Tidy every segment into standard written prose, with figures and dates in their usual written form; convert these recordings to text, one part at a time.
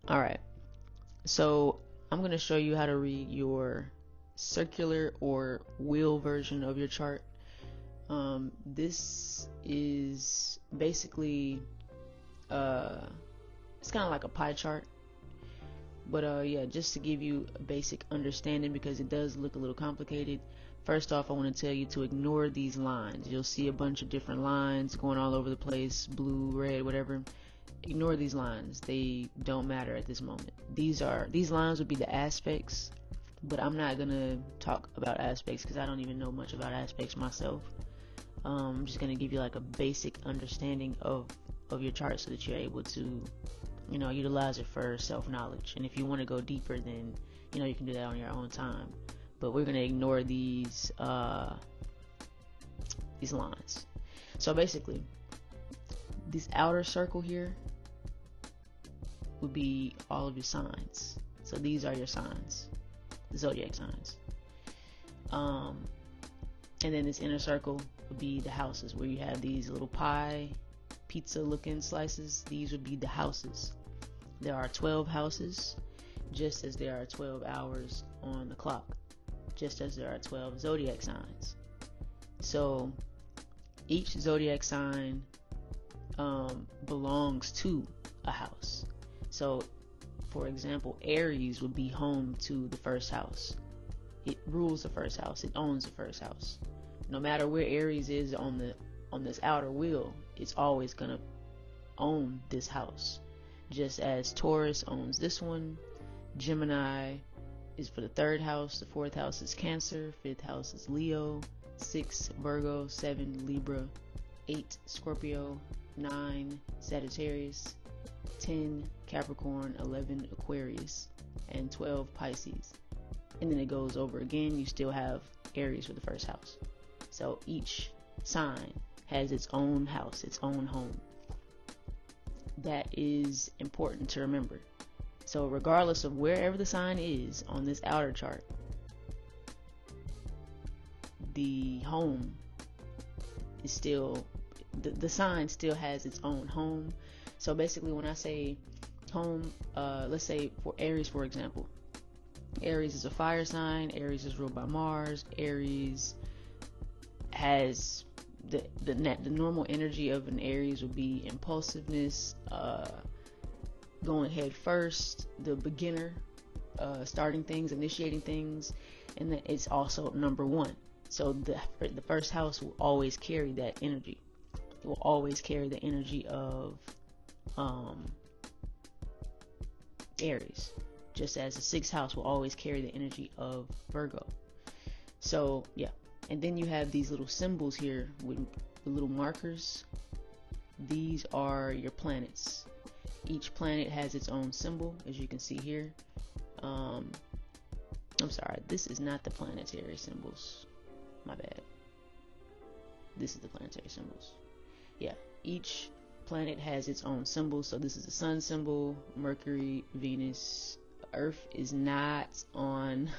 All right. So I'm going to show you how to read your circular or wheel version of your chart. This is basically it's kind of like a pie chart, but yeah, just to give you a basic understanding, because it does look a little complicated. First off, I want to tell you to ignore these lines. You'll see a bunch of different lines going all over the place, blue, red, whatever. Ignore these lines. They don't matter at this moment. These lines would be the aspects, but I'm not gonna talk about aspects because I don't even know much about aspects myself. I'm just gonna give you like a basic understanding of your chart so that you're able to, utilize it for self-knowledge. And if you want to go deeper, then you can do that on your own time. But we're gonna ignore these lines. So basically, this outer circle here would be all of your signs. So these are your signs, the zodiac signs. And then this inner circle would be the houses, where you have these little pie, pizza looking slices. These would be the houses. There are 12 houses, just as there are 12 hours on the clock, just as there are 12 zodiac signs. So each zodiac sign belongs to a house. So for example, Aries would be home to the first house. It rules the first house. It owns the first house. No matter where Aries is on this outer wheel, it's always gonna own this house. Just as Taurus owns this one, Gemini is for the third house, the fourth house is Cancer, fifth house is Leo, 6 Virgo, 7 Libra, 8 Scorpio, 9 Sagittarius, 10 Capricorn, 11 Aquarius, and 12 Pisces. And then it goes over again. You still have Aries for the first house. So each sign has its own house, its own home. That is important to remember. So regardless of wherever the sign is on this outer chart, the home is still, the sign still has its own home. So basically when I say home, let's say for Aries, for example, Aries is a fire sign. Aries is ruled by Mars. Aries has the normal energy of an Aries would be impulsiveness, going head first, the beginner, starting things, initiating things, and then it's also number one. So the first house will always carry that energy. It will always carry the energy of Aries, just as the sixth house will always carry the energy of Virgo. So yeah, and then you have these little symbols here with the little markers. These are your planets. Each planet has its own symbol, as you can see here. I'm sorry, this is not the planetary symbols. My bad. This is the planetary symbols. Yeah, each planet has its own symbol. So this is the sun symbol, Mercury, Venus. Earth is not on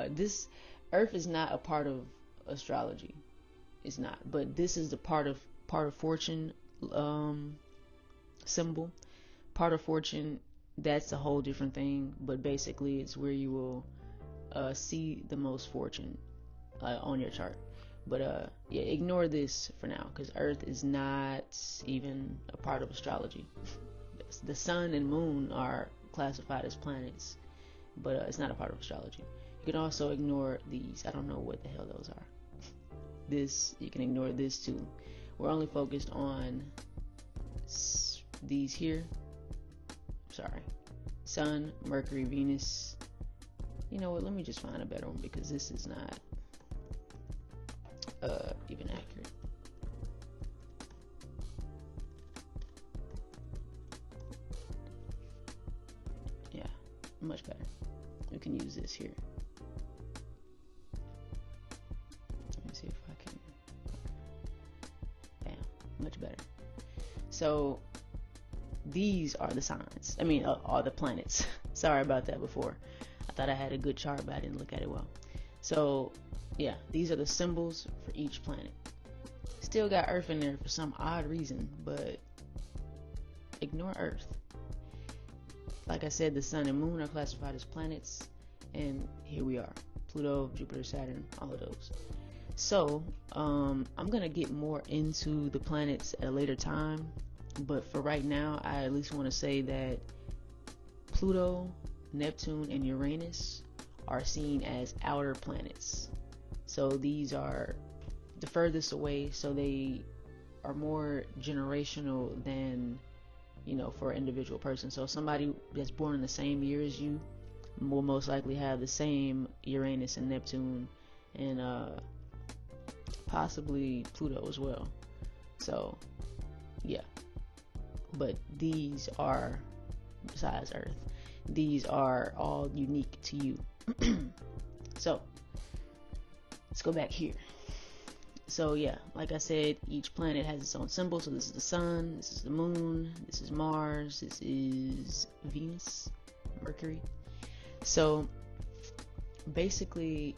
this. Earth is not a part of astrology. It's not. But this is the part of fortune symbol. Part of fortune, that's a whole different thing. But basically, it's where you will see the most fortune on your chart. But yeah, ignore this for now, because Earth is not even a part of astrology. The sun and moon are classified as planets, but it's not a part of astrology. You can also ignore these. I don't know what the hell those are. This, you can ignore this too. We're only focused on these here. Sorry. Sun, Mercury, Venus. You know what? Let me just find a better one, because this is not even accurate. Yeah, much better. We can use this here. Let me see if I can. Bam, much better. So these are the signs. I mean, are the planets. Sorry about that before. I thought I had a good chart, but I didn't look at it well. So yeah, these are the symbols for each planet. Still got Earth in there for some odd reason, but ignore Earth. like I said, the sun and moon are classified as planets, and here we are: Pluto, Jupiter, Saturn, all of those. So I'm gonna get more into the planets at a later time, but for right now, I at least want to say that Pluto, Neptune, and Uranus are seen as outer planets. So these are the furthest away, so they are more generational than, for an individual person. So somebody that's born in the same year as you will most likely have the same Uranus and Neptune, and possibly Pluto as well. So yeah, but these are, besides Earth, these are all unique to you. So let's go back here. So yeah, like I said, each planet has its own symbol. So this is the sun, this is the moon, this is Mars, this is Venus, Mercury. So basically,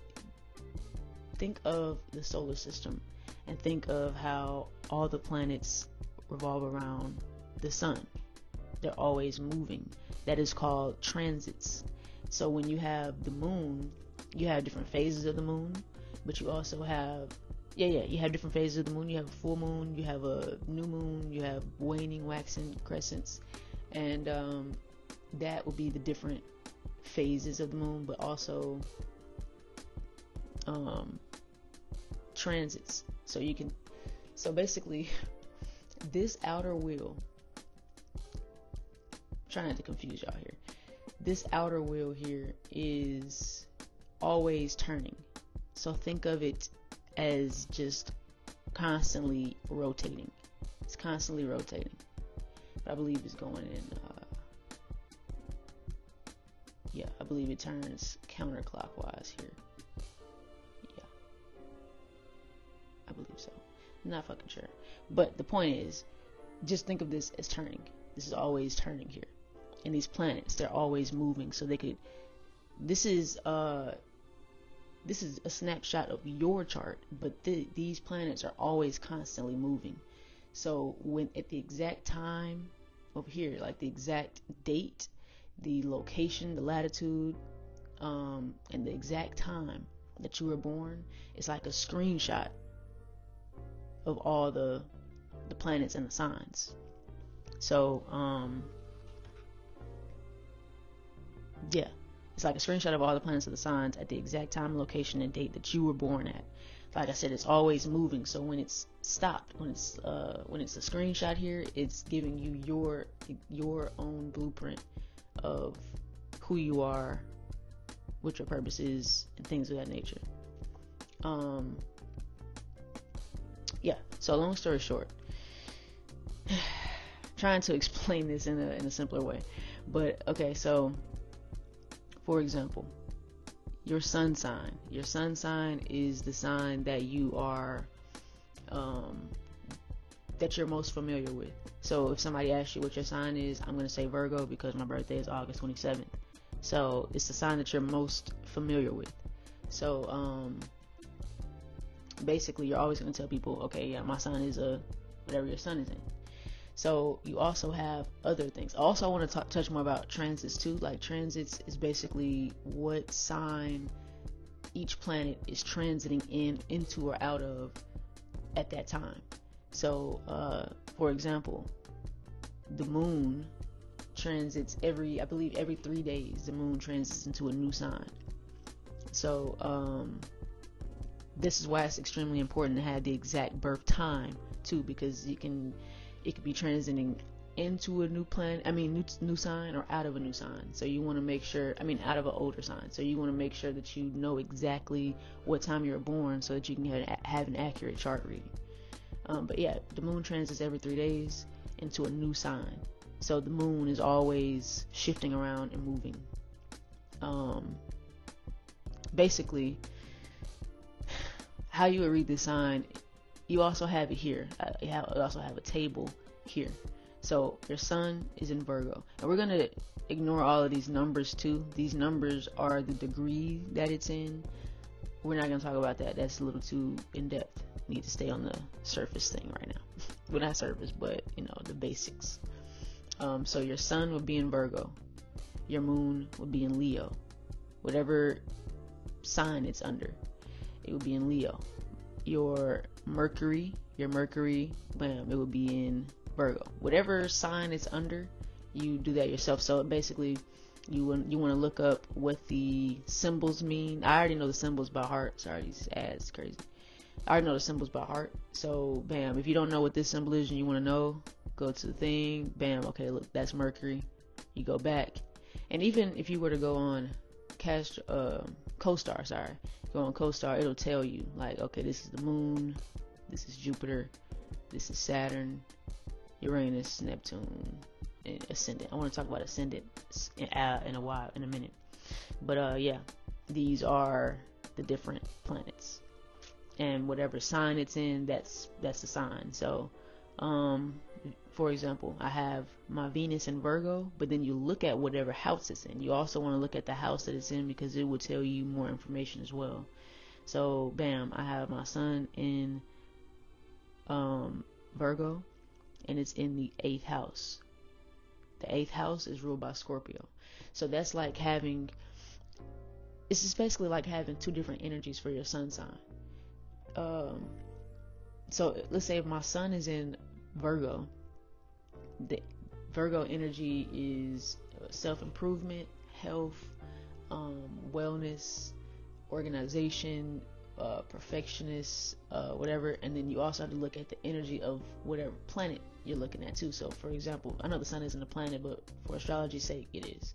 think of the solar system and think of how all the planets revolve around the sun. They're always moving. That is called transits. So when you have the moon, you have different phases of the moon, but you also have you have different phases of the moon. You have a full moon, you have a new moon, you have waning, waxing, crescents, and that will be the different phases of the moon, but also transits. So basically, this outer wheel, trying not to confuse y'all here, this outer wheel here is always turning. So think of it as just constantly rotating. It's constantly rotating. But I believe it's going in, I believe it turns counterclockwise here. Yeah, I believe so. I'm not fucking sure. But the point is, just think of this as turning. This is always turning here. And these planets, they're always moving. So this is a snapshot of your chart, but these planets are always constantly moving. So when at the exact time over here, like the exact date, the location, the latitude, and the exact time that you were born, it's like a screenshot of all the planets and the signs. So it's like a screenshot of all the planets and the signs at the exact time, location, and date that you were born at. Like I said, it's always moving. So when it's stopped, when it's a screenshot here, it's giving you your own blueprint of who you are, what your purpose is, and things of that nature. So long story short, trying to explain this in a simpler way, but okay, so for example, your sun sign is the sign that you are that you're most familiar with. So if somebody asks you what your sign is, I'm going to say Virgo because my birthday is August 27th. So it's the sign that you're most familiar with. So basically, you're always going to tell people, okay, yeah, my sign is whatever your sun is in. So you also have other things. Also, I want to touch more about transits too. Like transits is basically what sign each planet is transiting into or out of at that time. So, for example, the moon transits every 3 days. The moon transits into a new sign. So, this is why it's extremely important to have the exact birth time too, because it could be transiting into a new planet, new sign, or out of a new sign. So you want to make sure, out of an older sign. So you want to make sure that you know exactly what time you were born so that you can have an accurate chart reading. But yeah, the moon transits every 3 days into a new sign. So the moon is always shifting around and moving. Basically, how you would read this sign, you also have it here. You also have a table here. So your sun is in Virgo, and we're gonna ignore all of these numbers too. These numbers are the degree that it's in. We're not gonna talk about that. That's a little too in depth. Need to stay on the surface thing right now. Well, not surface, but the basics. So your sun would be in Virgo. your moon would be in Leo. Whatever sign it's under, it would be in Leo. Your Mercury, bam, it would be in Virgo. Whatever sign it's under, you do that yourself. So basically, you want to look up what the symbols mean. I already know the symbols by heart. Sorry, these ads crazy. I already know the symbols by heart. So bam, if you don't know what this symbol is and you want to know, go to the thing. Bam, okay, look, that's Mercury. You go back, and even if you were to go on CoStar, go on CoStar, it'll tell you like, okay, this is the moon, this is Jupiter, this is Saturn, Uranus, Neptune, and ascendant. I want to talk about ascendant in a minute, but yeah, these are the different planets, and whatever sign it's in, that's the sign. So for example, I have my Venus in Virgo, but then you look at whatever house it's in. You also want to look at the house that it's in, because it will tell you more information as well. So bam, I have my sun in Virgo, and it's in the 8th house. The 8th house is ruled by Scorpio. So that's like it's just basically like having two different energies for your sun sign. So let's say if my sun is in Virgo, the Virgo energy is self-improvement, health, wellness, organization, perfectionist, whatever. And then you also have to look at the energy of whatever planet you're looking at too. So for example, I know the sun isn't a planet, but for astrology's sake it is.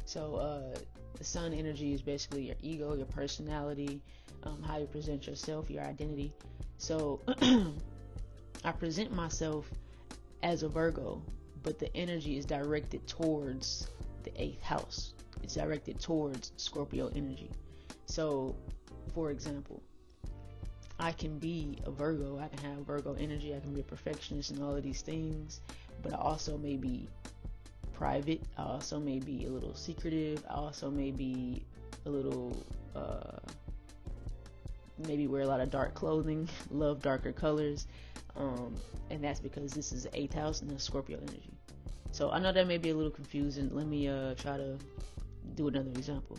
So the sun energy is basically your ego, your personality, how you present yourself, your identity. So I present myself as a Virgo, but the energy is directed towards the 8th house. It's directed towards Scorpio energy. So for example, I can be a Virgo, I can have Virgo energy, I can be a perfectionist and all of these things, but I also may be private, I also may be a little secretive, I also may be a little maybe wear a lot of dark clothing, love darker colors, and that's because this is the 8th house and the Scorpio energy. So I know that may be a little confusing. Let me try to do another example.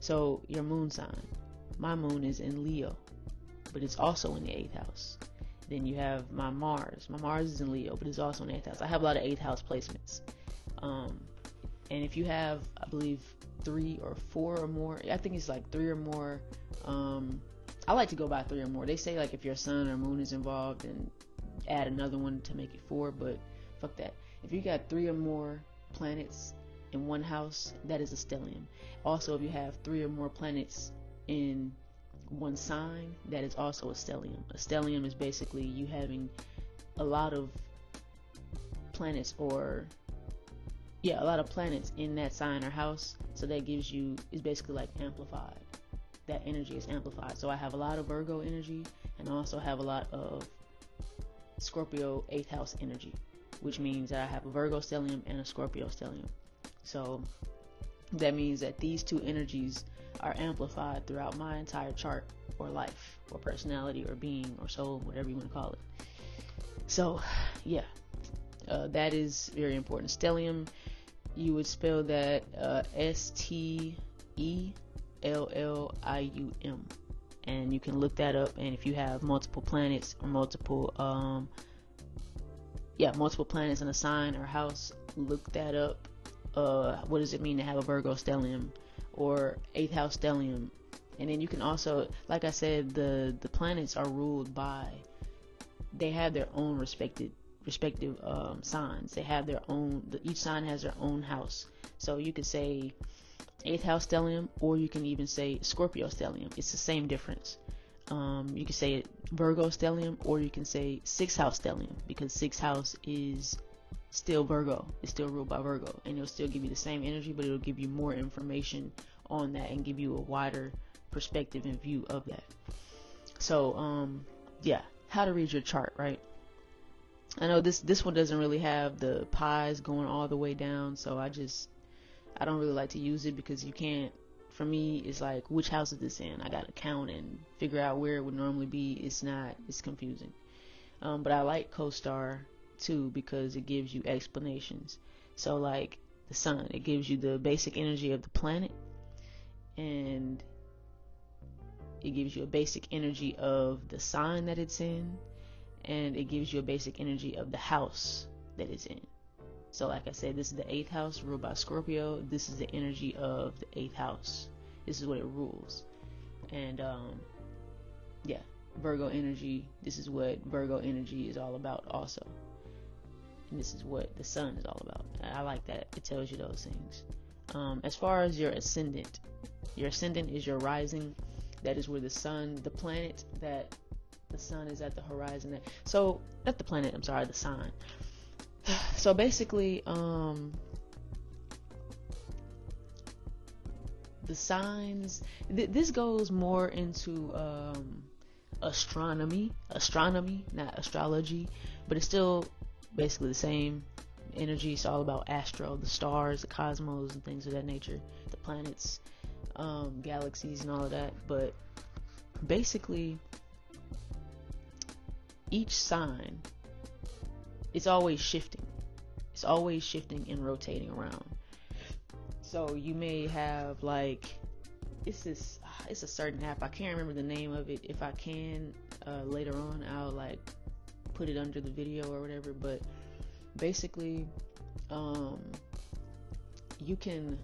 So your moon sign, my moon is in Leo, but it's also in the 8th house. Then you have my Mars is in Leo, but it's also in the 8th house. I have a lot of 8th house placements, and if you have, I believe, 3 or 4 or more, I think it's like 3 or more, I like to go by 3 or more. They say like if your sun or moon is involved, and add another one to make it 4, but fuck that. If you got 3 or more planets in one house, that is a stellium. Also, if you have 3 or more planets in one sign, that is also a stellium. A stellium is basically you having a lot of planets, or a lot of planets in that sign or house. So that gives you, is basically like amplified. That energy is amplified. So I have a lot of Virgo energy, and I also have a lot of Scorpio 8th house energy, which means that I have a Virgo stellium and a Scorpio stellium. So that means that these two energies are amplified throughout my entire chart, or life, or personality, or being, or soul, whatever you want to call it. So yeah, that is very important. Stellium, you would spell that STELLIUM, and you can look that up. And if you have multiple planets or multiple planets in a sign or house, look that up. What does it mean to have a Virgo stellium or 8th house stellium? And then you can also, like I said, the planets are ruled by, they have their own respective signs. They have their own, each sign has their own house. So you could say 8th house stellium, or you can even say Scorpio stellium. It's the same difference. You can say Virgo stellium, or you can say 6th house stellium, because 6th house is still Virgo. It's still ruled by Virgo, and it'll still give you the same energy, but it'll give you more information on that and give you a wider perspective and view of that. So how to read your chart, right? I know this one doesn't really have the pies going all the way down, so I don't really like to use it, because you can't, for me, it's like, which house is this in? I gotta count and figure out where it would normally be. It's confusing. But I like CoStar too, because it gives you explanations. So like the sun. It gives you the basic energy of the planet, and it gives you a basic energy of the sign that it's in, and it gives you a basic energy of the house that it's in. So like I said, this is the 8th house ruled by Scorpio. This is the energy of the 8th house. This is what it rules. And yeah, Virgo energy, this is what Virgo energy is all about also. And this is what the sun is all about. I like that it tells you those things. As far as your ascendant is your rising. That is where the sun, the planet that the sun is at the horizon at. So not the planet, I'm sorry, the sign. So basically, the signs, this goes more into astronomy, not astrology, but it's still basically the same energy. It's all about astro, the stars, the cosmos, and things of that nature, the planets, galaxies, and all of that. But basically, each sign, it's always shifting. It's always shifting and rotating around. So you may have like, it's a certain app. I can't remember the name of it. If I can, later on, I'll like put it under the video or whatever. But basically, you can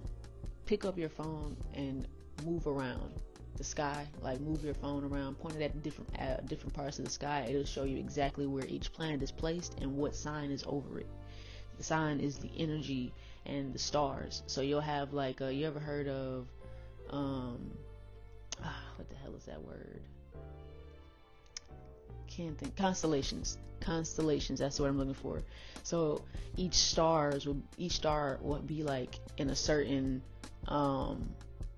pick up your phone and move around the sky, like move your phone around, point it at different parts of the sky. It'll show you exactly where each planet is placed and what sign is over it. The sign is the energy and the stars. So you'll have like, you ever heard of what the hell is that word? Can't think. Constellations, that's what I'm looking for. So each star will be like in a certain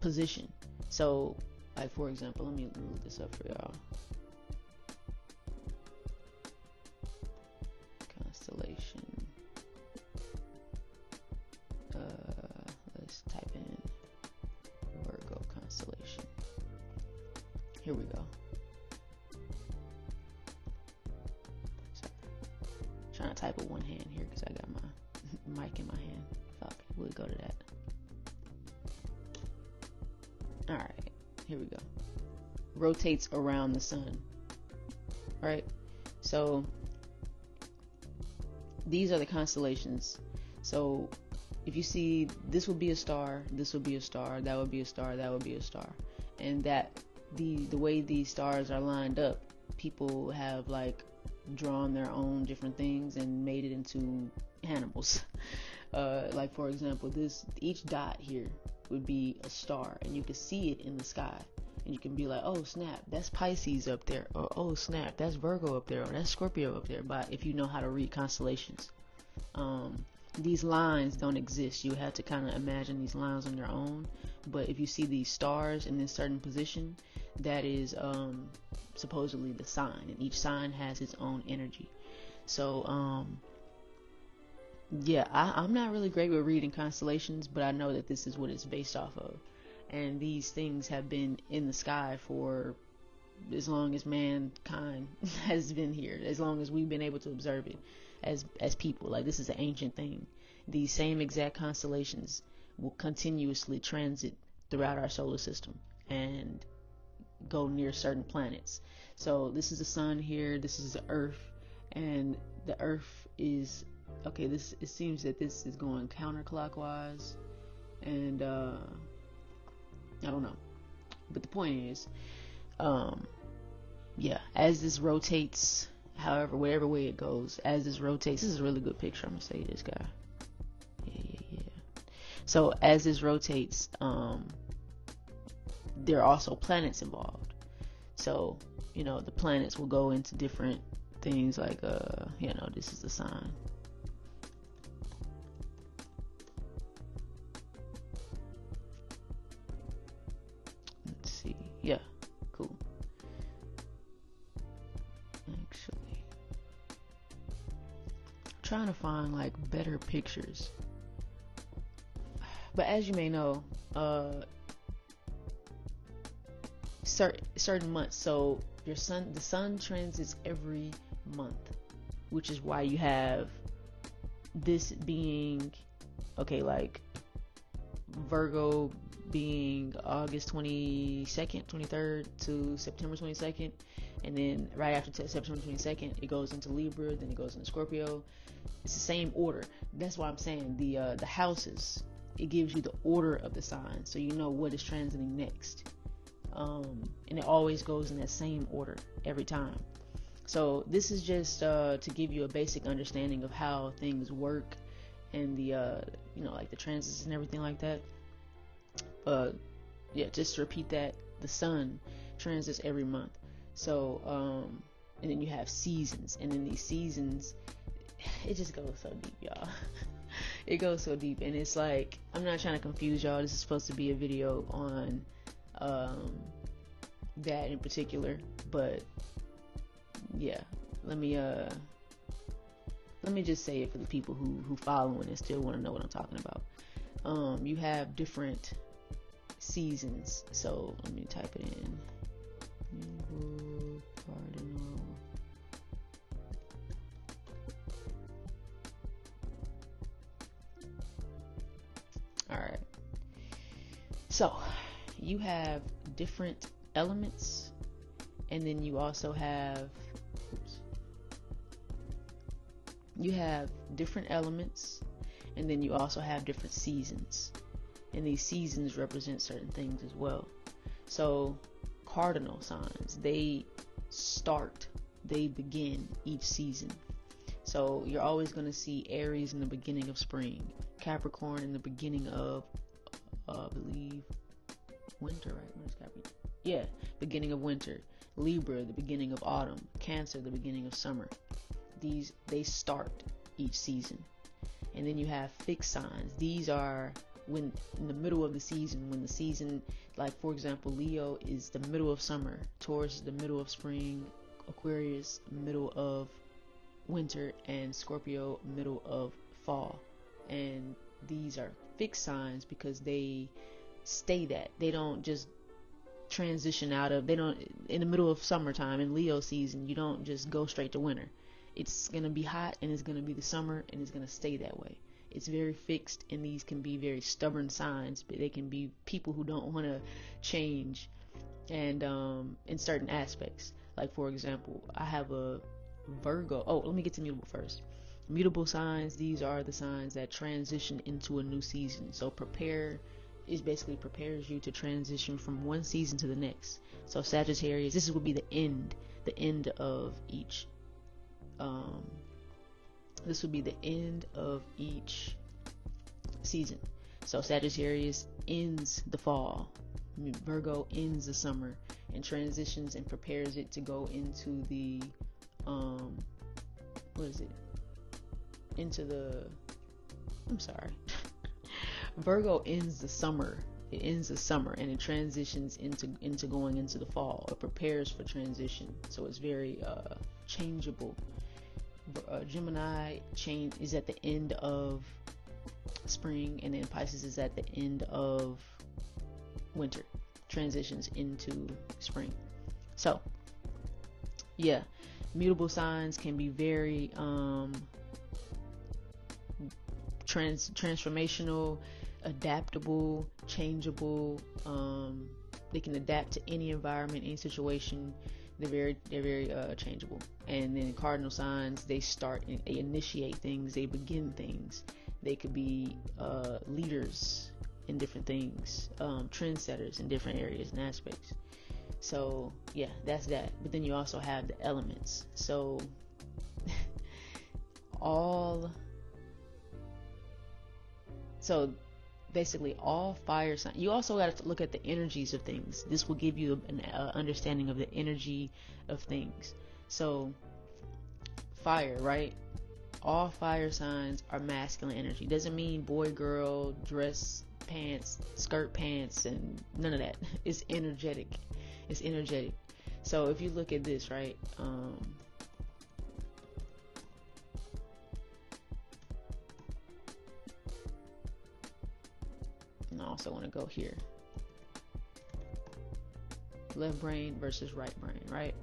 position. So like, for example, let me look this up for y'all. Constellation. Let's type in Virgo constellation. Here we go. Sorry. Trying to type with one hand here because I got my mic in my hand. Fuck, we'll go to that. Alright, here we go. Rotates around the sun. Right? So these are the constellations. So if you see, this would be a star, this would be a star, that would be a star, that would be a star. And that the way these stars are lined up, people have like drawn their own different things and made it into animals. Like for example, each dot here would be a star, and you can see it in the sky, and you can be like, oh snap, that's Pisces up there, or oh snap, that's Virgo up there, or that's Scorpio up there. But if you know how to read constellations, these lines don't exist. You have to kind of imagine these lines on your own. But if you see these stars in this certain position, that is supposedly the sign, and each sign has its own energy. So yeah, I'm not really great with reading constellations, but I know that this is what it's based off of. And these things have been in the sky for as long as mankind has been here, as long as we've been able to observe it as people. Like, this is an ancient thing. These same exact constellations will continuously transit throughout our solar system and go near certain planets. So this is the sun here, this is the earth, and the earth is okay. It seems that this is going counterclockwise, and I don't know, but the point is, yeah, as this rotates, however, whatever way it goes, as this rotates, this is a really good picture. I'm gonna say this guy. Yeah. So as this rotates, there are also planets involved. So, you know, the planets will go into different things like, you know, this is the sign. Let's see. Yeah, cool. Actually, I'm trying to find like better pictures. But as you may know, certain months, so the sun transits every month, which is why you have this being Okay, like Virgo being August 22nd, 23rd to September 22nd, and then right after September 22nd, it goes into Libra, then it goes into Scorpio. It's the same order. That's why I'm saying the houses. It gives you the order of the signs, so you know what is transiting next. And it always goes in that same order every time. So this is just to give you a basic understanding of how things work, and the like the transits and everything like that. Just to repeat that, the sun transits every month. So and then you have seasons, and then these seasons, it just goes so deep, y'all. It goes so deep, and it's like, I'm not trying to confuse y'all. This is supposed to be a video on that in particular, but yeah, let me just say it for the people who following and still want to know what I'm talking about. You have different seasons, so let me type it in. Cardinal. Alright, so you have different elements, and then you also have different elements, and then you also have different seasons, and these seasons represent certain things as well. So cardinal signs, they begin each season. So you're always going to see Aries in the beginning of spring, Capricorn in the beginning of I believe winter, right? When is Capricorn? Yeah, beginning of winter. Libra, the beginning of autumn. Cancer, the beginning of summer. They start each season. And then you have fixed signs. These are when in the middle of the season, when the season, like for example, Leo is the middle of summer, Taurus is the middle of spring, Aquarius middle of winter, and Scorpio middle of fall. And these are fixed signs because they stay that. They don't just transition in the middle of summertime in Leo season, you don't just go straight to winter. It's going to be hot, and it's going to be the summer, and it's going to stay that way. It's very fixed, and these can be very stubborn signs, but they can be people who don't want to change, and in certain aspects. Like for example, I have a Virgo. Oh, let me get to mutable first. Mutable signs, these are the signs that transition into a new season. So basically prepares you to transition from one season to the next. So Sagittarius, this would be the end of each this would be the end of each season. So Sagittarius ends the fall, Virgo ends the summer, and transitions and prepares it to go into the Virgo ends the summer. It ends the summer, and it transitions into going into the fall. It prepares for transition, so it's very changeable. Gemini is at the end of spring, and then Pisces is at the end of winter, transitions into spring. So yeah, mutable signs can be very transformational, adaptable, changeable. They can adapt to any environment, any situation. They're very changeable. And then cardinal signs, they initiate things, they begin things. They could be leaders in different things, trendsetters in different areas and aspects. So yeah, that's that. But then you also have the elements. So basically all fire signs. You also got to look at the energies of things. This will give you an understanding of the energy of things. So fire, right? All fire signs are masculine energy. Doesn't mean boy, girl, dress pants, skirt pants, and none of that. It's energetic. So if you look at this, right? And I also want to go here. Left brain versus right brain, right?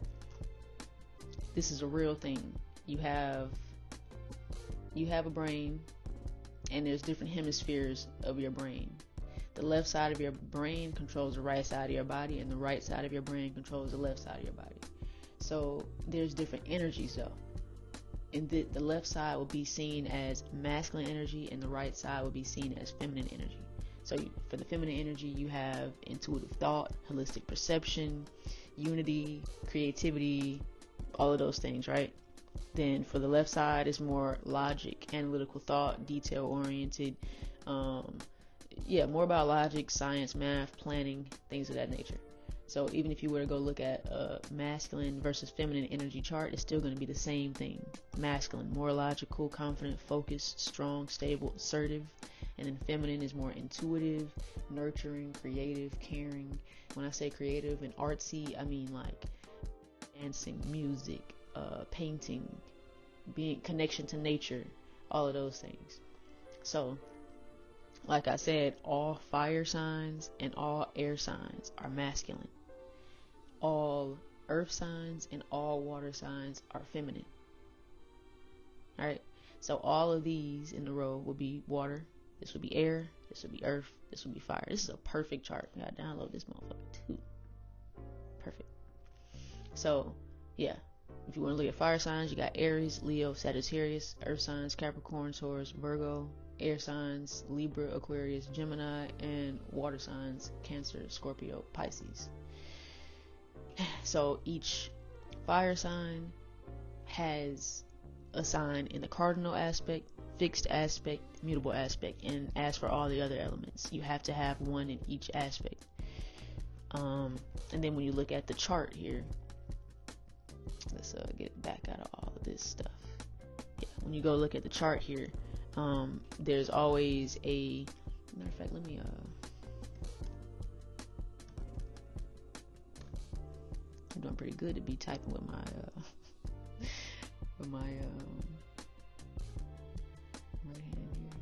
This is a real thing. You have a brain, and there's different hemispheres of your brain. The left side of your brain controls the right side of your body, and the right side of your brain controls the left side of your body. So there's different energies though. And the left side will be seen as masculine energy, and the right side will be seen as feminine energy. So for the feminine energy, you have intuitive thought, holistic perception, unity, creativity, all of those things, right? Then for the left side is more logic, analytical thought, detail oriented, more about logic, science, math, planning, things of that nature. So even if you were to go look at a masculine versus feminine energy chart, it's still going to be the same thing. Masculine, more logical, confident, focused, strong, stable, assertive. And then feminine is more intuitive, nurturing, creative, caring. When I say creative and artsy, I mean like dancing, music, painting, being connection to nature, all of those things. So, like I said, all fire signs and all air signs are masculine. All earth signs and all water signs are feminine. Alright, so all of these in a row will be water. This will be air. This will be earth. This will be fire. This is a perfect chart. I gotta download this motherfucker too. Perfect. So, yeah. If you want to look at fire signs, you got Aries, Leo, Sagittarius, earth signs, Capricorn, Taurus, Virgo, air signs, Libra, Aquarius, Gemini, and water signs, Cancer, Scorpio, Pisces. So each fire sign has a sign in the cardinal aspect, fixed aspect, mutable aspect, and as for all the other elements, you have to have one in each aspect. And then when you look at the chart here, let's get back out of all of this stuff. Yeah, when you go look at the chart here, there's always a matter of fact, let me I'm doing pretty good to be typing with my right hand here,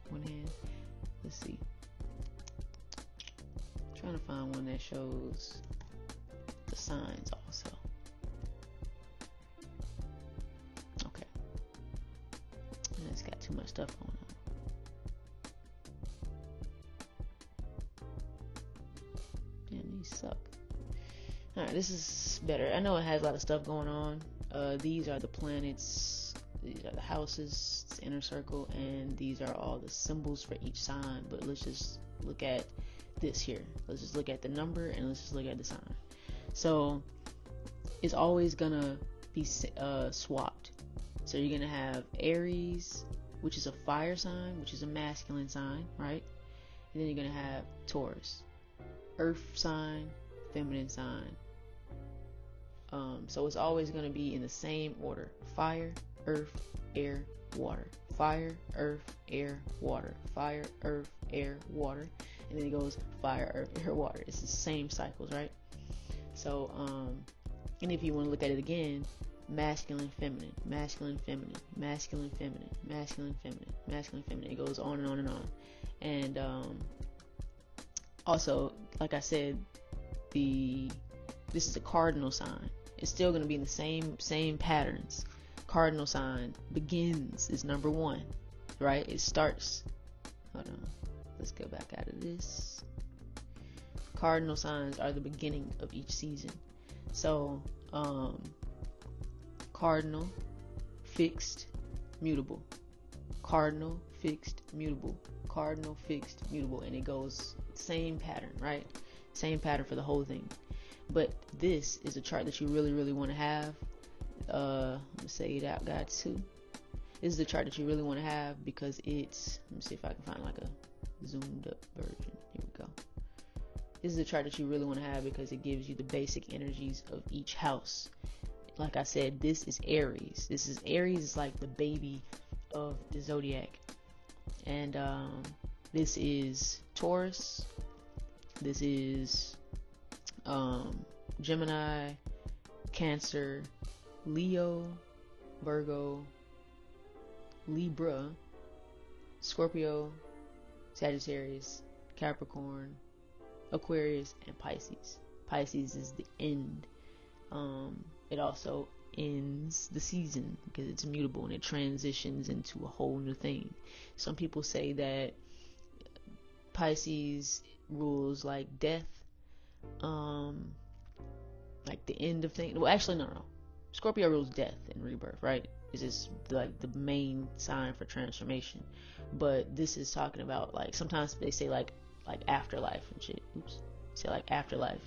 one hand. Let's see, I'm trying to find one that shows the signs also. Okay, and it's got too much stuff going on. Damn, these suck. Alright, this is better. I know it has a lot of stuff going on. These are the planets, these are the houses, it's the inner circle, and these are all the symbols for each sign. But let's just look at this here. Let's just look at the number and let's just look at the sign. So it's always gonna be swapped. So you're gonna have Aries, which is a fire sign, which is a masculine sign, right? And then you're gonna have Taurus, earth sign, feminine sign. So it's always going to be in the same order: fire, earth, air, water. Fire, earth, air, water. Fire, earth, air, water. And then it goes fire, earth, air, water. It's the same cycles, right? So, and if you want to look at it again, masculine, feminine, masculine, feminine, masculine, feminine, masculine, feminine, masculine, feminine. It goes on and on and on. And also, like I said, this is a cardinal sign. It's still going to be in the same patterns. Cardinal sign begins is number 1, right? It starts. Hold on. Let's go back out of this. Cardinal signs are the beginning of each season. So, cardinal, fixed, mutable. Cardinal, fixed, mutable. Cardinal, fixed, mutable. And it goes same pattern, right? Same pattern for the whole thing. But this is a chart that you really, really want to have. Let me say it out, guys, too. This is the chart that you really want to have because it's, let me see if I can find like a zoomed up version. Here we go. This is the chart that you really want to have because it gives you the basic energies of each house. Like I said, this is Aries. Aries is like the baby of the zodiac. And this is Taurus. This is Gemini, Cancer, Leo, Virgo, Libra, Scorpio, Sagittarius, Capricorn, Aquarius, and Pisces. Pisces is the end. It also ends the season, because it's mutable and it transitions into a whole new thing. Some people say that Pisces rules like death, like the end of things. Well, actually, no. Scorpio rules death and rebirth, right? It's just like the main sign for transformation. But this is talking about, like, sometimes they say like afterlife and shit. Oops. Say like afterlife.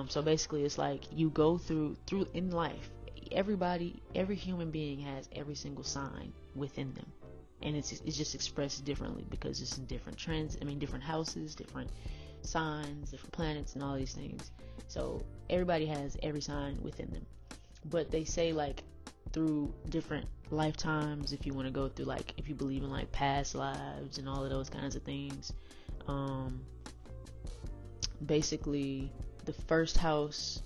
So basically it's like you go through in life. Every human being has every single sign within them. And it's just expressed differently because it's in different different houses, different signs, different planets, and all these things. So everybody has every sign within them. But they say, like, through different lifetimes, if you want to go through, like, if you believe in like past lives and all of those kinds of things, basically the first house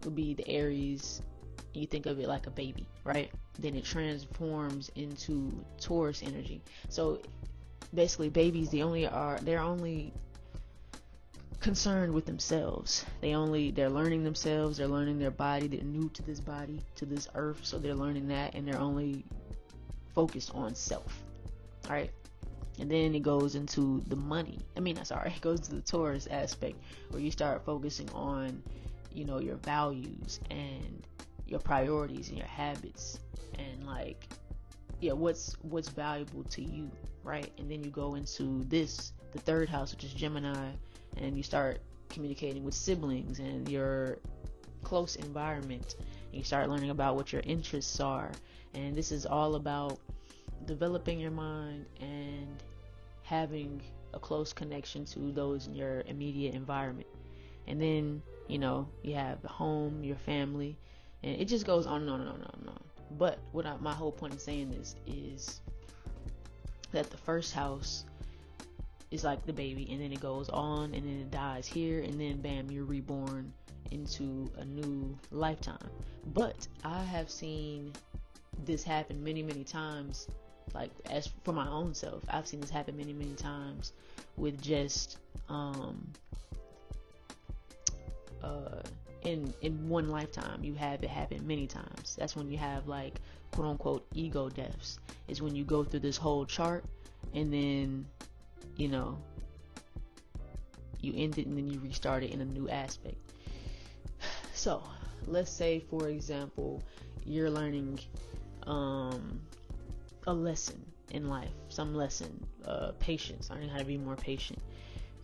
would be the Aries. You think of it like a baby, right? Then it transforms into Taurus energy. So basically babies, they're only concerned with themselves. They're learning themselves, they're learning their body, they're new to this body, to this earth, so they're learning that, and they're only focused on self. Alright? And then it goes into the it goes to the Taurus aspect, where you start focusing on, your values and your priorities and your habits, and like, what's valuable to you, right? And then you go into the third house, which is Gemini, and you start communicating with siblings and your close environment, and you start learning about what your interests are. And this is all about developing your mind and having a close connection to those in your immediate environment. And then, you have the home, your family, and it just goes on and on and on and on. But my whole point in saying this is that the first house is like the baby, and then it goes on, and then it dies here, and then bam, you're reborn into a new lifetime. But I have seen this happen many, many times. Like, as for my own self, I've seen this happen many, many times with just in one lifetime. You have it happen many times. That's when you have, like, quote unquote ego deaths, is when you go through this whole chart, and then you end it, and then you restart it in a new aspect. So let's say, for example, you're learning a lesson in life, some lesson, patience, learning how to be more patient.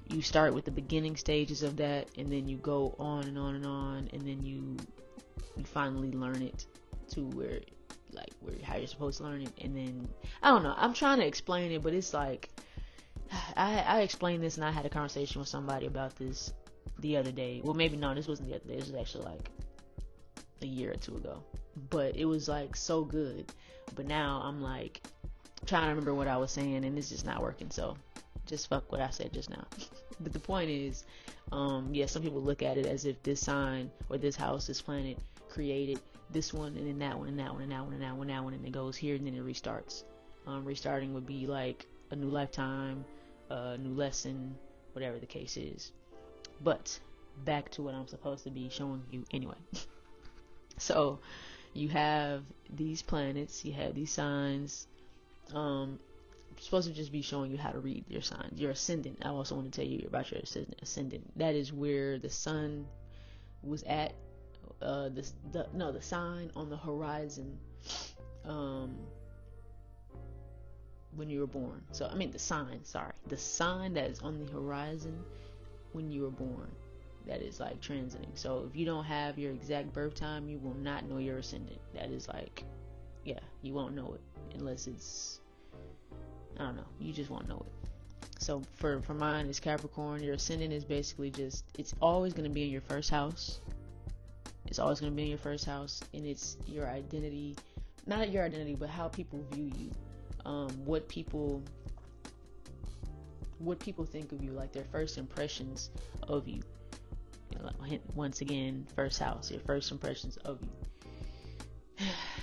You start with the beginning stages of that, and then you go on and on and on, and then you finally learn it to where how you're supposed to learn it. And then, I don't know, I'm trying to explain it, but it's like, I explained this, and I had a conversation with somebody about this the other day. Well, maybe no, this wasn't the other day. This was actually like a year or two ago. But it was like so good. But now I'm like trying to remember what I was saying, and it's just not working. So just fuck what I said just now. But the point is, some people look at it as if this sign or this house, this planet created this one, and then that one, and that one, and that one, and that one, and that one, and it goes here, and then it restarts. Restarting would be like a new lifetime, a new lesson, whatever the case is. But back to what I'm supposed to be showing you anyway. So you have these planets, you have these signs. I'm supposed to just be showing you how to read your signs. Your ascendant. I also want to tell you about your ascendant. That is where the sun was at. The sign on the horizon when you were born. So the sign that is on the horizon when you were born, that is like transiting. So if you don't have your exact birth time, you will not know your ascendant. That is like, you won't know it unless it's, I don't know, you just won't know it. So for mine, it's Capricorn. Your ascendant is basically just, it's always going to be in your first house. It's always going to be in your first house, and it's your identity, not your identity, but how people view you. What people think of you, like their first impressions of you. Once again, first house, your first impressions of you.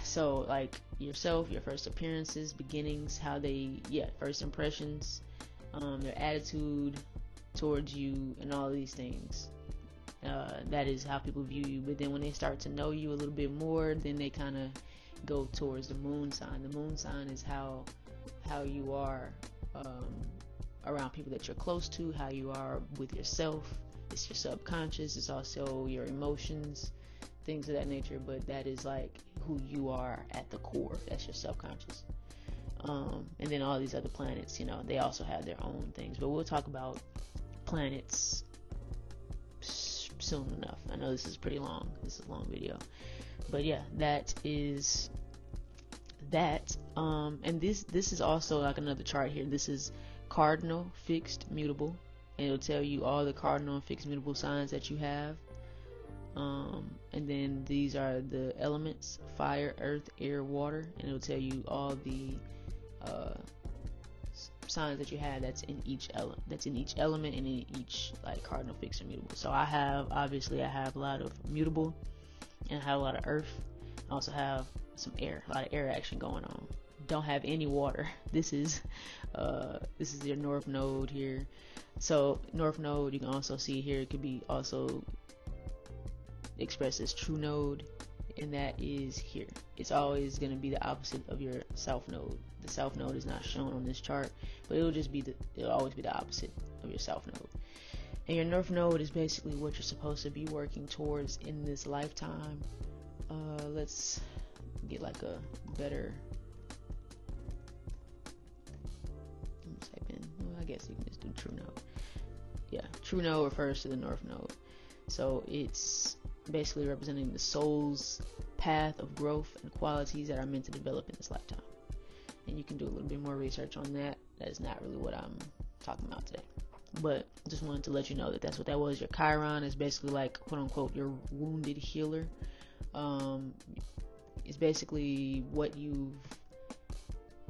So like yourself, your first appearances, beginnings, how they, first impressions, their attitude towards you, and all these things. That is how people view you. But then when they start to know you a little bit more, then they kind of go towards the moon sign. The moon sign is how you are around people that you're close to, how you are with yourself. It's your subconscious. It's also your emotions, things of that nature. But that is like who you are at the core. That's your subconscious. And then all these other planets, you know, they also have their own things. But we'll talk about planets soon enough. I know this is pretty long. This is a long video. But yeah, that is that. And this is also like another chart here. This is cardinal, fixed, mutable. And it'll tell you all the cardinal and fixed mutable signs that you have. And then these are the elements: fire, earth, air, water. And it'll tell you all the signs that you have that's in each element and in each like cardinal, fixed, and mutable. So I have a lot of mutable, and I have a lot of earth. I also have some air, a lot of air action going on. Don't have any water. This is your north node here. So north node, you can also see here, it could be also expressed as true node, and that is here. It's always going to be the opposite of your south node. The south node is not shown on this chart, but it'll always be the opposite of your south node. And your north node is basically what you're supposed to be working towards in this lifetime. Let's get like a better, type in, well, I guess you can just do true node. Yeah, true node refers to the north node. So it's basically representing the soul's path of growth and qualities that are meant to develop in this lifetime. And you can do a little bit more research on that. That is not really what I'm talking about today. But just wanted to let you know that that's what that was. Your Chiron is basically like, quote unquote, your wounded healer. It's basically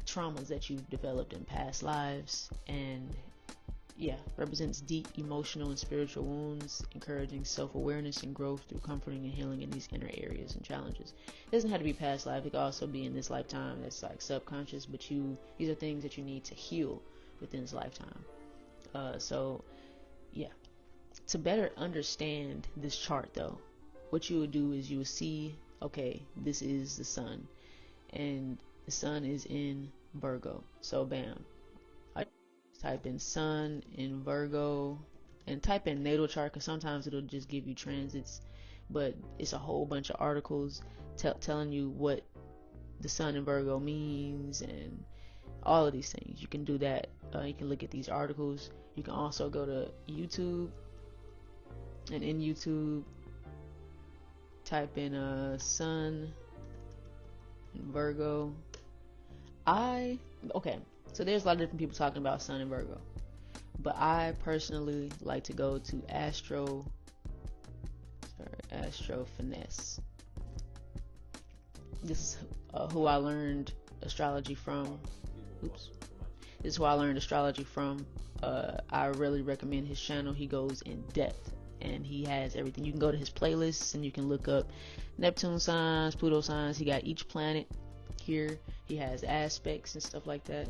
traumas that you've developed in past lives, and yeah, represents deep emotional and spiritual wounds, encouraging self-awareness and growth through comforting and healing in these inner areas and challenges. It doesn't have to be past life. It could also be in this lifetime. That's like subconscious, but these are things that you need to heal within this lifetime. So yeah, to better understand this chart though, what you would do is you would see, okay, this is the sun, and the sun is in Virgo. So bam, I type in sun in Virgo and type in natal chart, because sometimes it'll just give you transits, but it's a whole bunch of articles telling you what the sun in Virgo means and all of these things. You can do that. You can look at these articles. You can also go to YouTube, and in YouTube type in sun in Virgo. So there's a lot of different people talking about sun in Virgo, but I personally like to go to Astro Finesse. This is who I learned astrology from. This is who I learned astrology from. I really recommend his channel. He goes in depth, and he has everything. You can go to his playlists and you can look up Neptune signs, Pluto signs. He got each planet here. He has aspects and stuff like that.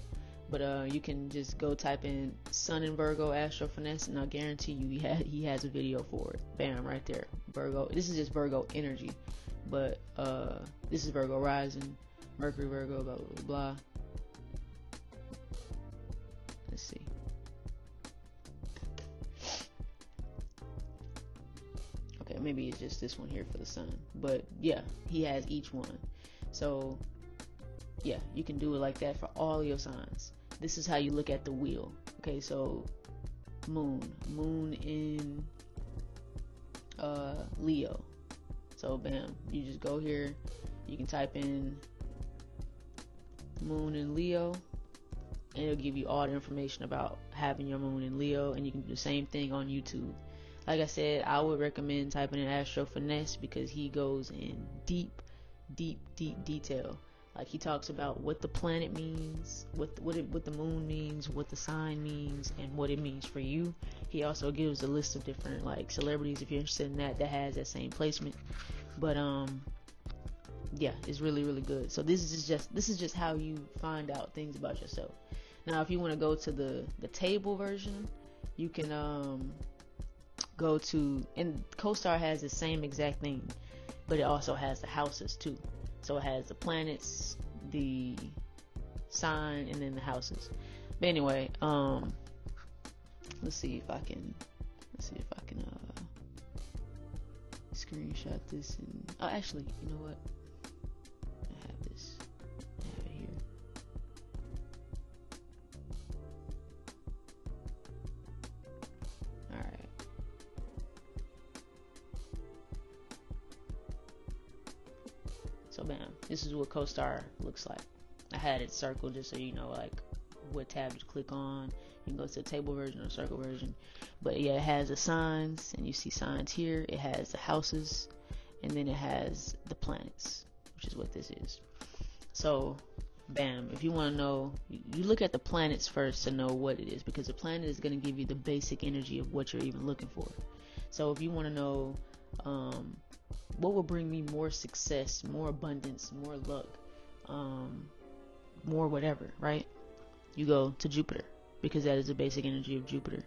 But you can just go type in sun in Virgo Astro Finesse, and I'll guarantee you he has a video for it. Bam, right there. Virgo. This is just Virgo energy, but this is Virgo rising, Mercury Virgo, blah blah blah blah. Let's see. Okay, maybe it's just this one here for the sun, but yeah, he has each one. So yeah, you can do it like that for all your signs. This is how you look at the wheel. Okay, so moon in Leo. So bam, you just go here, you can type in moon in Leo, and it'll give you all the information about having your moon in Leo. And you can do the same thing on YouTube. Like I said, I would recommend typing in Astro Finesse, because he goes in deep detail. Like, he talks about what the planet means, what the moon means, what the sign means, and what it means for you. He also gives a list of different like celebrities, if you're interested in that has that same placement. But yeah, it's really good. So this is just how you find out things about yourself. Now, if you want to go to the table version, you can go to, and CoStar has the same exact thing, but it also has the houses too. So it has the planets, the sign, and then the houses. But anyway, let's see if I can screenshot this. And oh, actually, you know what? I have it here. All right. So bam, this is what CoStar looks like. I had it circled just so you know like what tab to click on. You can go to the table version or circle version. But yeah, it has the signs, and you see signs here. It has the houses, and then it has the planets, which is what this is. So bam, if you want to know, you look at the planets first to know what it is, because the planet is going to give you the basic energy of what you're even looking for. So if you want to know what will bring me more success, more abundance, more luck, more whatever, right? You go to Jupiter, because that is the basic energy of Jupiter.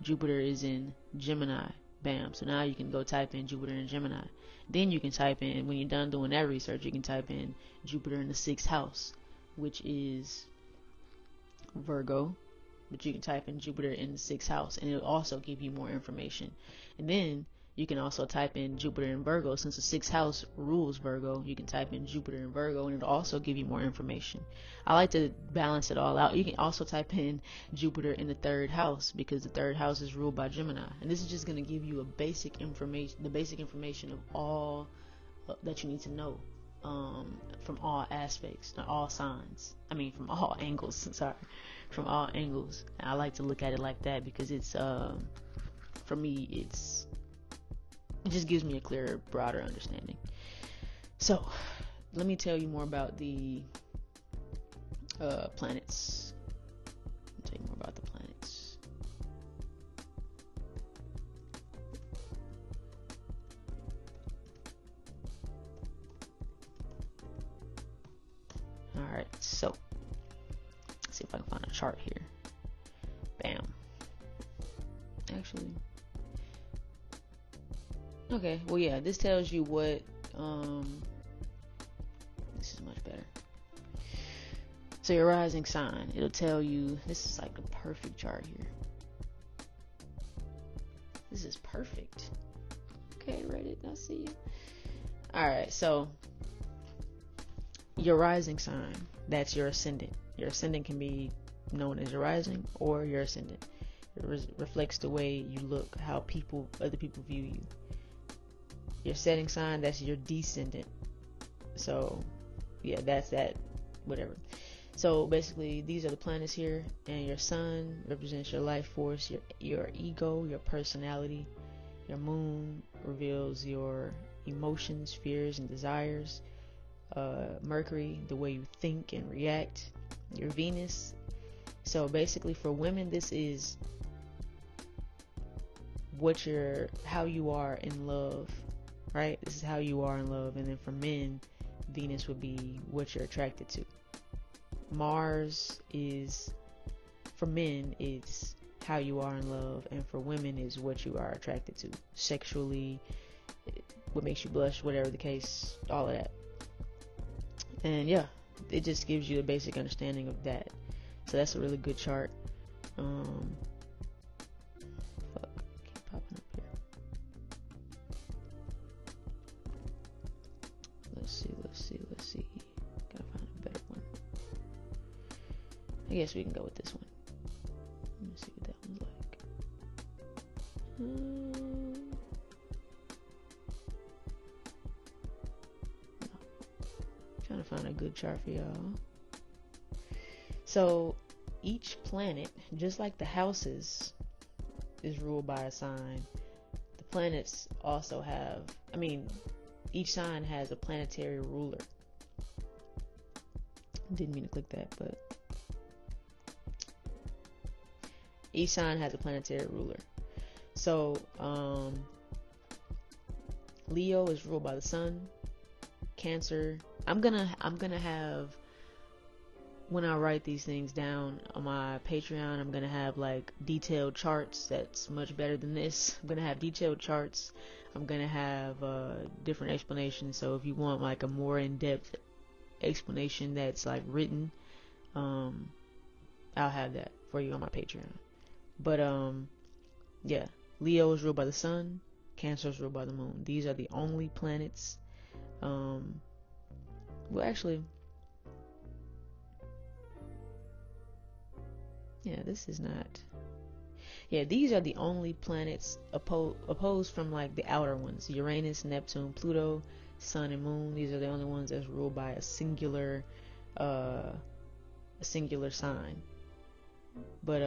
Jupiter is in Gemini. Bam. So now you can go type in Jupiter in Gemini. Then you can type in, when you're done doing that research, you can type in Jupiter in the 6th house, which is Virgo. But you can type in Jupiter in the 6th house, and it'll also give you more information. And then you can also type in Jupiter in Virgo. Since the 6th house rules Virgo, you can type in Jupiter in Virgo, and it'll also give you more information. I like to balance it all out. You can also type in Jupiter in the 3rd house, because the 3rd house is ruled by Gemini. And this is just going to give you the basic information of all that you need to know, from all aspects, not all signs. I mean, from all angles. Sorry, from all angles. And I like to look at it like that, because it's, for me, it just gives me a clearer, broader understanding. So, let me tell you more about the planets. I'll tell you more about the planets. Alright, so, let's see if I can find a chart here. Bam. Actually, okay, well yeah, this tells you what, this is much better. So your rising sign, it'll tell you, this is like a perfect chart here. This is perfect. Okay, Reddit, I see you. Alright, so your rising sign, that's your ascendant. Your ascendant can be known as your rising or your ascendant. It reflects the way you look, how other people view you. Your setting sign, that's your descendant. So yeah, that's that, whatever. So basically, these are the planets here, and your sun represents your life force, your ego, your personality. Your moon reveals your emotions, fears, and desires. Mercury, the way you think and react. Your Venus. So basically, for women, this is how you are in love, right? This is how you are in love. And then for men, Venus would be what you're attracted to. Mars is, for men, it's how you are in love, and for women is what you are attracted to sexually, what makes you blush, whatever the case, all of that. And yeah, it just gives you a basic understanding of that. So that's a really good chart. Keep popping up here. Let's see. Gotta find a better one. I guess we can go with this one. Let me see what that one's like. No. Trying to find a good chart for y'all. So each planet, just like the houses, is ruled by a sign. The planets also have, each sign has a planetary ruler. Didn't mean to click that, but each sign has a planetary ruler. So Leo is ruled by the sun. Cancer, I'm gonna have when I write these things down on my Patreon, I'm gonna have like detailed charts that's much better than this. I'm gonna have detailed charts. I'm gonna have different explanations. So if you want like a more in-depth explanation that's like written, I'll have that for you on my Patreon. But yeah, Leo is ruled by the sun, Cancer is ruled by the moon. These are the only planets. Well, actually, yeah, this is not. Yeah, these are the only planets opposed from like the outer ones: Uranus, Neptune, Pluto, Sun, and Moon. These are the only ones that's ruled by a singular sign. But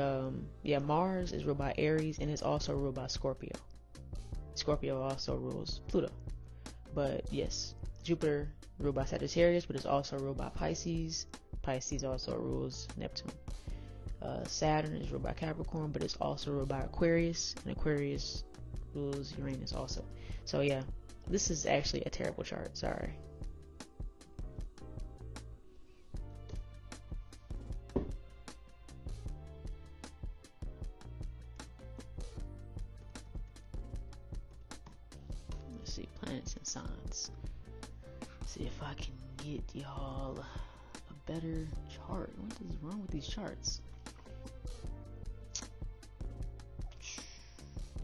yeah, Mars is ruled by Aries and is also ruled by Scorpio. Scorpio also rules Pluto. But yes, Jupiter ruled by Sagittarius, but is also ruled by Pisces. Pisces also rules Neptune. Saturn is ruled by Capricorn, but it's also ruled by Aquarius, and Aquarius rules Uranus also. So yeah, this is actually a terrible chart. Sorry. Let's see, planets and signs. See if I can get y'all a better chart. What is wrong with these charts?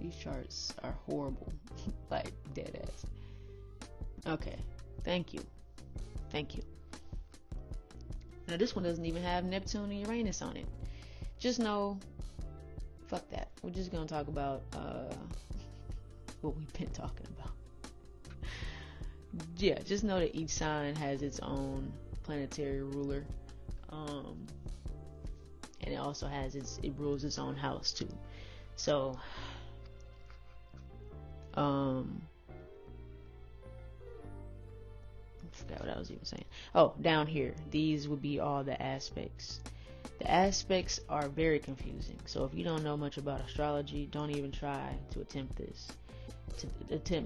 These charts are horrible. Like dead ass. Okay. Thank you. Now this one doesn't even have Neptune and Uranus on it. Just know, fuck that. We're just gonna talk about what we've been talking about. Yeah, just know that each sign has its own planetary ruler. And it also has it rules its own house too. So I forgot what I was even saying. Oh, down here, these would be all the aspects. The aspects are very confusing. So if you don't know much about astrology, don't even try to attempt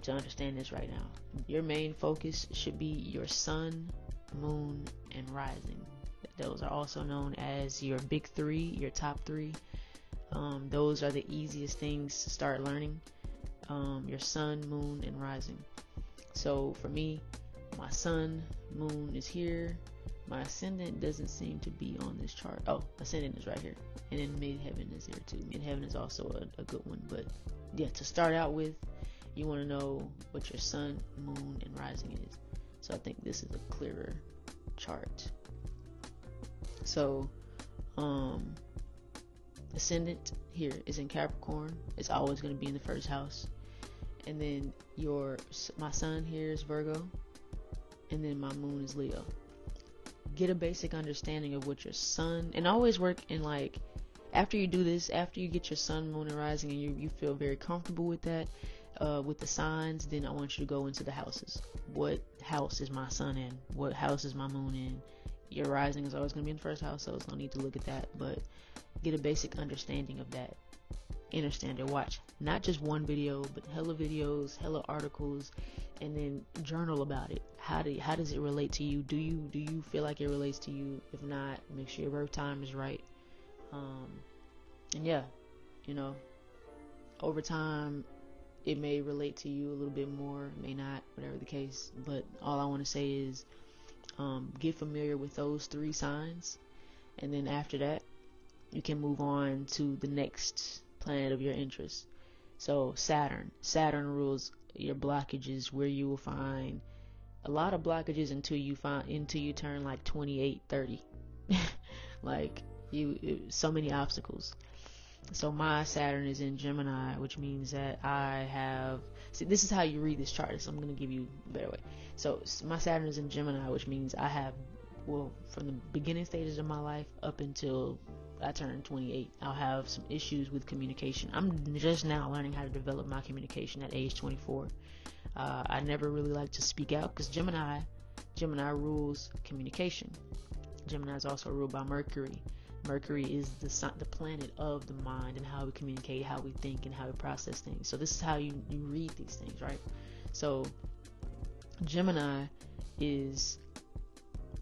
to understand this right now. Your main focus should be your sun, moon, and rising. Those are also known as your big three, your top three. Those are the easiest things to start learning. Your sun, moon, and rising. So for me, my sun, moon is here. My ascendant doesn't seem to be on this chart. Oh, ascendant is right here. And then midheaven is here too. Midheaven is also a good one. But yeah, to start out with, you want to know what your sun, moon, and rising is. So I think this is a clearer chart. So, ascendant here is in Capricorn. It's always going to be in the first house. And then my sun here is Virgo. And then my moon is Leo. Get a basic understanding of what your sun, and always work in like, after you do this, after you get your sun, moon, and rising, and you feel very comfortable with that, with the signs, then I want you to go into the houses. What house is my sun in? What house is my moon in? Your rising is always going to be in the first house, so it's no need to look at that, but get a basic understanding of that. Understand it. Watch not just one video, but hella videos, hella articles, and then journal about it. How does it relate to you? Do you feel like it relates to you? If not, make sure your birth time is right. And yeah, over time it may relate to you a little bit more, may not, whatever the case. But all I want to say is get familiar with those three signs, and then after that you can move on to the next planet of your interest. So Saturn rules your blockages, where you will find a lot of blockages until you turn like 28, 30. Like so many obstacles. So my Saturn is in Gemini, which means that this is how you read this chart, so I'm going to give you a better way. So my Saturn is in Gemini, which means I have, from the beginning stages of my life up until I turn 28, I'll have some issues with communication. I'm just now learning how to develop my communication at age 24. I never really like to speak out because Gemini rules communication. Gemini is also ruled by Mercury. Mercury is the planet of the mind and how we communicate, how we think, and how we process things. So this is how you read these things, right? So Gemini is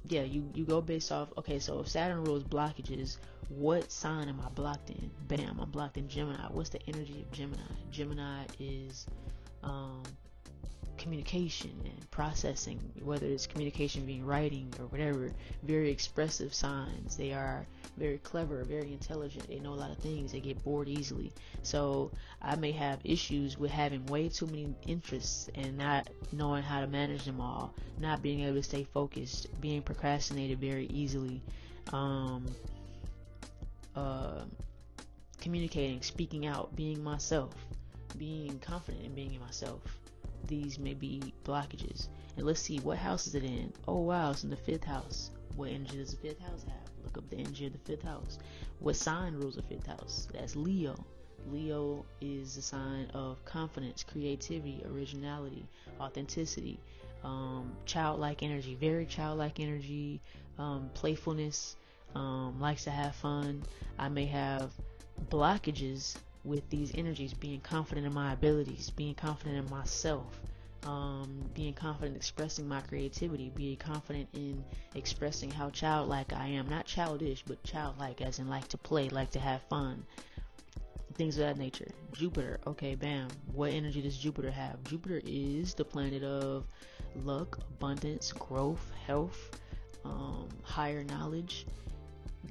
yeah, you go based off, okay, so if Saturn rules blockages, what sign am I blocked in? Bam, I'm blocked in Gemini. What's the energy of Gemini? Gemini is communication and processing, whether it's communication being writing or whatever. Very expressive signs. They are very clever, very intelligent. They know a lot of things. They get bored easily. So I may have issues with having way too many interests and not knowing how to manage them all, not being able to stay focused, being procrastinated very easily, communicating, speaking out, being myself, being confident in being myself. These may be blockages. And let's see, what house is it in? Oh wow, it's in the 5th house. What energy does the 5th house have? Look up the energy of the 5th house. What sign rules the 5th house? That's Leo. Leo is a sign of confidence, creativity, originality, authenticity, childlike energy, very childlike energy, playfulness, likes to have fun. I may have blockages with these energies, being confident in my abilities, being confident in myself, being confident expressing my creativity, being confident in expressing how childlike I am. Not childish, but childlike, as in like to play, like to have fun, things of that nature. Jupiter, okay, bam. What energy does Jupiter have? Jupiter is the planet of luck, abundance, growth, health, higher knowledge,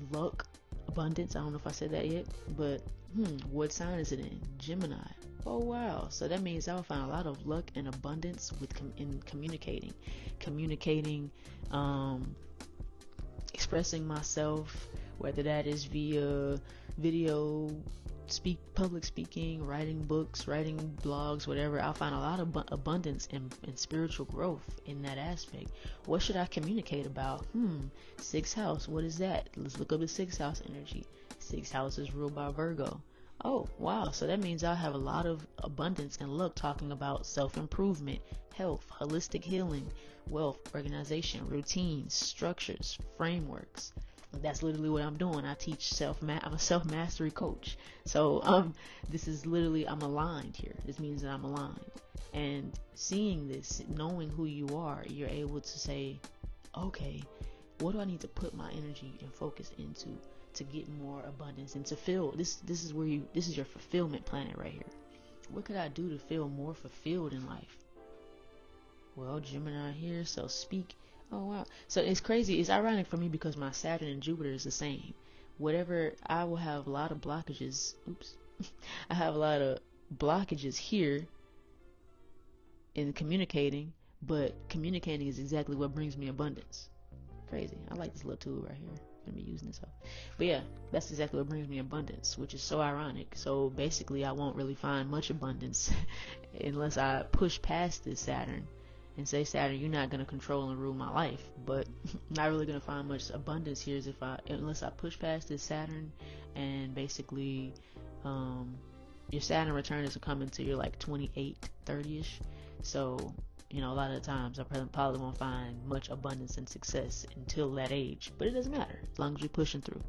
luck, abundance. I don't know if I said that yet, but what sign is it in? Gemini. Oh wow, so that means I'll find a lot of luck and abundance with in communicating, expressing myself, whether that is via video, public speaking, writing books, writing blogs, whatever. I'll find a lot of abundance and spiritual growth in that aspect. What should I communicate about? 6th house, what is that? Let's look up the 6th house energy. 6th house is ruled by Virgo. Oh wow, so that means I'll have a lot of abundance and luck talking about self-improvement, health, holistic healing, wealth, organization, routines, structures, frameworks. That's literally what I'm doing. I teach I'm a self-mastery coach. So this is literally, I'm aligned here. This means that I'm aligned. And seeing this, knowing who you are, you're able to say, okay, what do I need to put my energy and focus into to get more abundance and to feel this is your fulfillment planet right here. What could I do to feel more fulfilled in life? Well, Gemini here, so speak. Oh wow. So it's crazy. It's ironic for me because my Saturn and Jupiter is the same. Whatever, I will have a lot of blockages. I have a lot of blockages here in communicating, but communicating is exactly what brings me abundance. Crazy. I like this little tool right here. I'm gonna be using this up. But yeah, that's exactly what brings me abundance, which is so ironic. So basically I won't really find much abundance unless I push past this Saturn and say, Saturn, you're not going to control and rule my life. But not really going to find much abundance here is unless I push past this Saturn, and basically your Saturn return is coming to your like 28, 30ish. So a lot of the times I probably won't find much abundance and success until that age, but it doesn't matter as long as you're pushing through.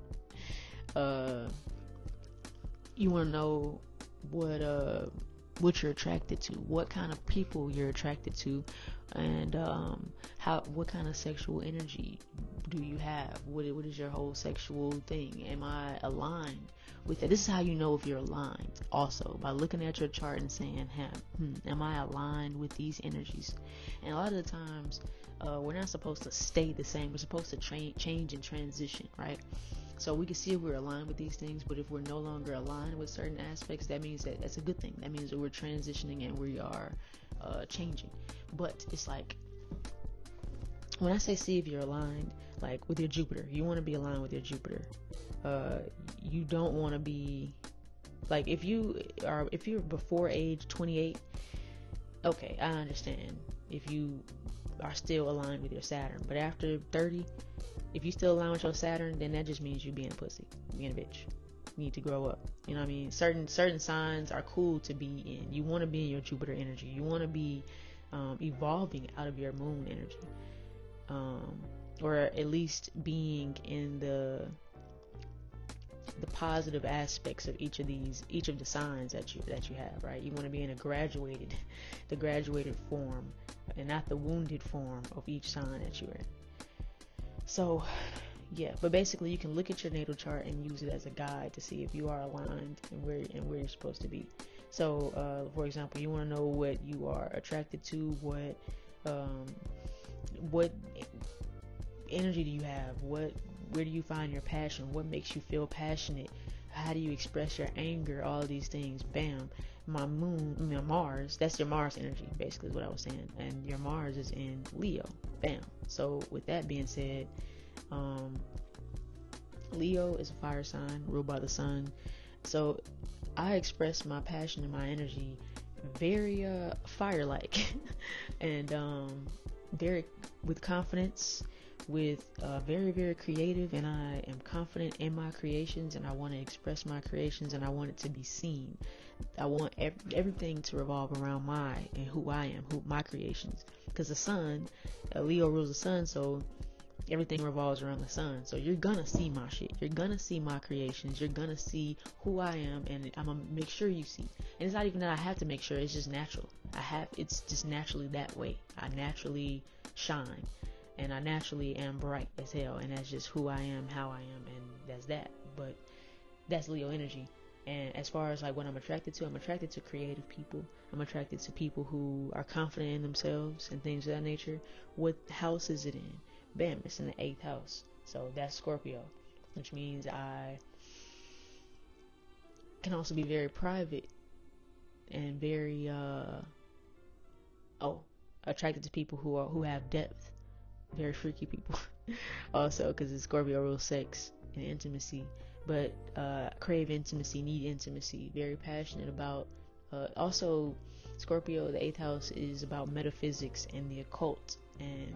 You want to know what you're attracted to, what kind of people you're attracted to, and what kind of sexual energy do you have? What is your whole sexual thing? Am I aligned with it? This is how you know if you're aligned, also by looking at your chart and saying, am I aligned with these energies? And a lot of the times we're not supposed to stay the same. We're supposed to change and transition, right? So we can see if we're aligned with these things, but if we're no longer aligned with certain aspects, that means that's a good thing. That means that we're transitioning and we are changing. But it's like, when I say see if you're aligned, like with your Jupiter, you want to be aligned with your Jupiter. You don't want to be like, if you're before age 28, okay, I understand if you are still aligned with your Saturn. But after 30, if you still align with your Saturn, then that just means you being a pussy, being a bitch. You need to grow up. You know what I mean? Certain signs are cool to be in. You want to be in your Jupiter energy. You want to be evolving out of your moon energy, or at least being in the positive aspects of each of the signs that you have, right? You want to be in the graduated form, and not the wounded form of each sign that you're in. So yeah, but basically you can look at your natal chart and use it as a guide to see if you are aligned and where you're supposed to be. So for example, you want to know what you are attracted to, what energy do you have, where do you find your passion, what makes you feel passionate, how do you express your anger, all of these things. Bam. My Mars, that's your Mars energy, basically is what I was saying, and your Mars is in Leo. Bam. So with that being said, Leo is a fire sign ruled by the sun. So I express my passion and my energy very fire-like and very with confidence, with very, very creative, and I am confident in my creations, and I want to express my creations, and I want it to be seen. I want everything to revolve around who I am, my creations, because the sun, Leo rules the sun, so everything revolves around the sun. So you're gonna see my shit, you're gonna see my creations, you're gonna see who I am, and I'm gonna make sure you see. And it's not even that I have to make sure, it's just natural. It's just naturally that way. I naturally shine, and I naturally am bright as hell, and that's just who I am, how I am, and that's that. But that's Leo energy. And as far as like what I'm attracted to creative people. I'm attracted to people who are confident in themselves and things of that nature. What house is it in? Bam, it's in the 8th house. So that's Scorpio, which means I can also be very private and very attracted to people who have depth. Very freaky people. Also, because it's Scorpio rules sex and intimacy, but crave intimacy, need intimacy, very passionate about. Also, Scorpio, the 8th house, is about metaphysics and the occult and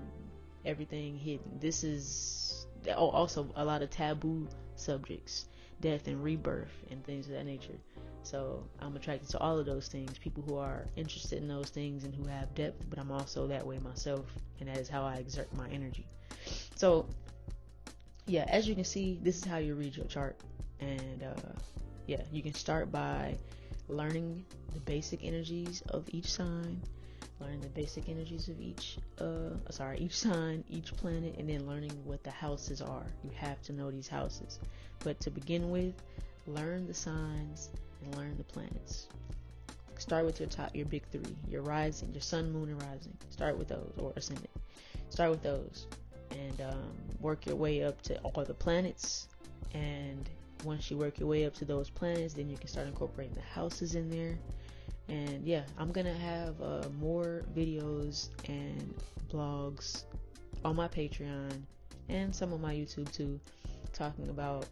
everything hidden. This is also a lot of taboo subjects, death and rebirth and things of that nature. So I'm attracted to all of those things, people who are interested in those things and who have depth, but I'm also that way myself, and that is how I exert my energy. So yeah, as you can see, this is how you read your chart. And yeah, you can start by learning the basic energies of each sign, learning the basic energies of each sign, each planet, and then learning what the houses are. You have to know these houses. But to begin with, learn the signs and learn the planets. Start with your big three, your rising, your sun, moon, and rising. Start with those, or ascendant. Start with those, and work your way up to all the planets. And once you work your way up to those planets, then you can start incorporating the houses in there. And yeah, I'm gonna have more videos and blogs on my Patreon and some on my YouTube too, talking about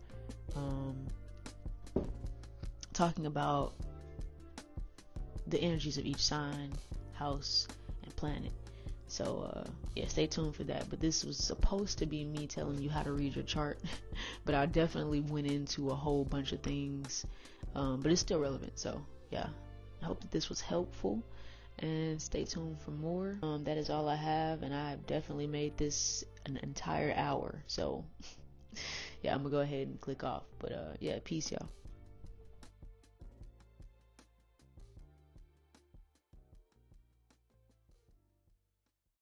the energies of each sign, house, and planet. So yeah, stay tuned for that. But this was supposed to be me telling you how to read your chart, but I definitely went into a whole bunch of things, but it's still relevant. So yeah, I hope that this was helpful, and stay tuned for more. That is all I have, and I've definitely made this an entire hour. So yeah, I'm gonna go ahead and click off. But yeah, peace, y'all.